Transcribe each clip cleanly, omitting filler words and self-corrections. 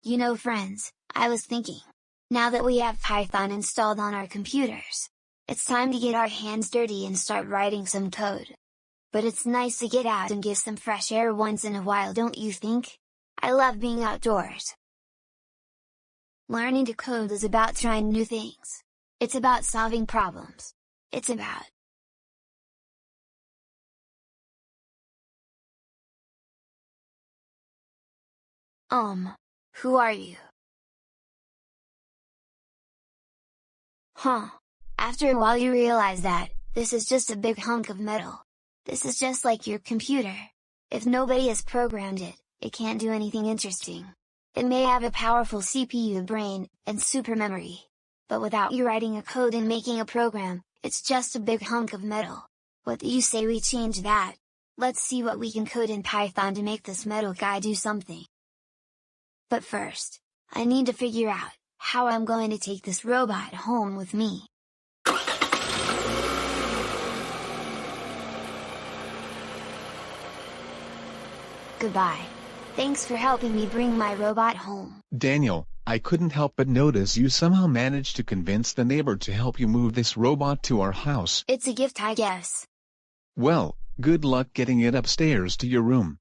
Friends, I was thinking. Now that we have Python installed on our computers, it's time to get our hands dirty and start writing some code. But it's nice to get out and get some fresh air once in a while, don't you think? I love being outdoors. Learning to code is about trying new things. It's about solving problems. It's about who are you? Huh. After a while you realize that, this is just a big hunk of metal. This is just like your computer. If nobody has programmed it, it can't do anything interesting. It may have a powerful CPU brain, and super memory. But without you writing a code and making a program, it's just a big hunk of metal. What do you say we change that? Let's see what we can code in Python to make this metal guy do something. But first, I need to figure out how I'm going to take this robot home with me. Goodbye. Thanks for helping me bring my robot home. Daniel, I couldn't help but notice you somehow managed to convince the neighbor to help you move this robot to our house. It's a gift, I guess. Well, good luck getting it upstairs to your room.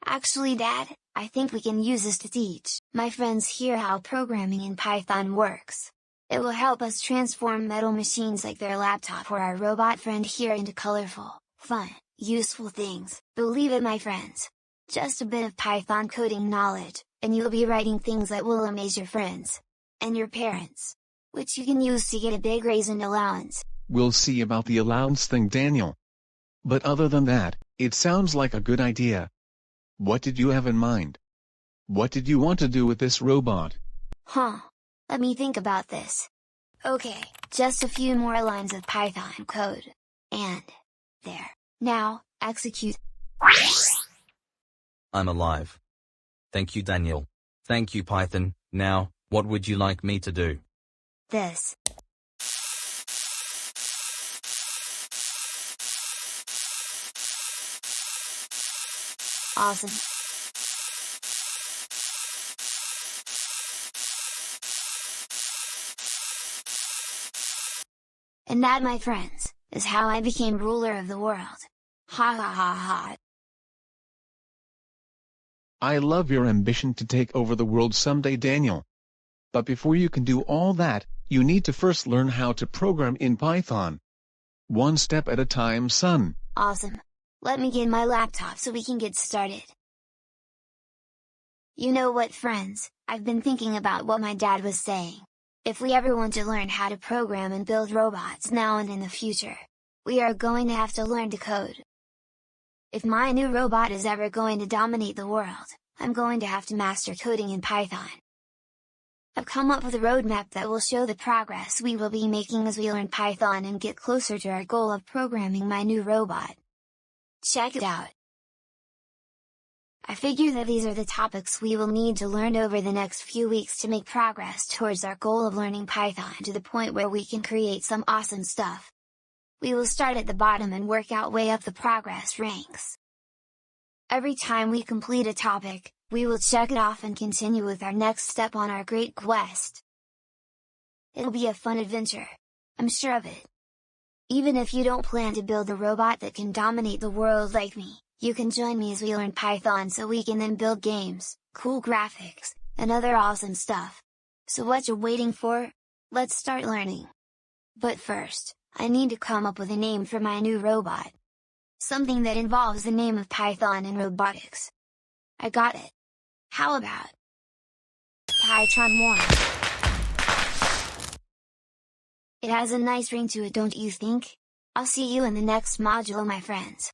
Actually, Dad, I think we can use this to teach my friends here how programming in Python works. It will help us transform metal machines like their laptop or our robot friend here into colorful, fun, useful things. Believe it, my friends. Just a bit of Python coding knowledge, and you'll be writing things that will amaze your friends. And your parents. Which you can use to get a big raise in allowance. We'll see about the allowance thing, Daniel. But other than that, it sounds like a good idea. What did you have in mind? What did you want to do with this robot? Let me think about this. Okay, just a few more lines of Python code. And there. Now, execute. I'm alive. Thank you, Daniel. Thank you, Python. Now, what would you like me to do? This. Awesome. And that, my friends, is how I became ruler of the world. Ha ha ha ha. I love your ambition to take over the world someday, Daniel. But before you can do all that, you need to first learn how to program in Python. One step at a time, son. Awesome. Let me get my laptop so we can get started. You know what, friends, I've been thinking about what my dad was saying. If we ever want to learn how to program and build robots now and in the future, we are going to have to learn to code. If my new robot is ever going to dominate the world, I'm going to have to master coding in Python. I've come up with a roadmap that will show the progress we will be making as we learn Python and get closer to our goal of programming my new robot. Check it out! I figure that these are the topics we will need to learn over the next few weeks to make progress towards our goal of learning Python to the point where we can create some awesome stuff. We will start at the bottom and work our way up the progress ranks. Every time we complete a topic, we will check it off and continue with our next step on our great quest. It'll be a fun adventure. I'm sure of it. Even if you don't plan to build a robot that can dominate the world like me, you can join me as we learn Python so we can then build games, cool graphics, and other awesome stuff. So what you're waiting for? Let's start learning! But first, I need to come up with a name for my new robot. Something that involves the name of Python and robotics. I got it! How about PyTronOne? It has a nice ring to it, don't you think? I'll see you in the next module, my friends.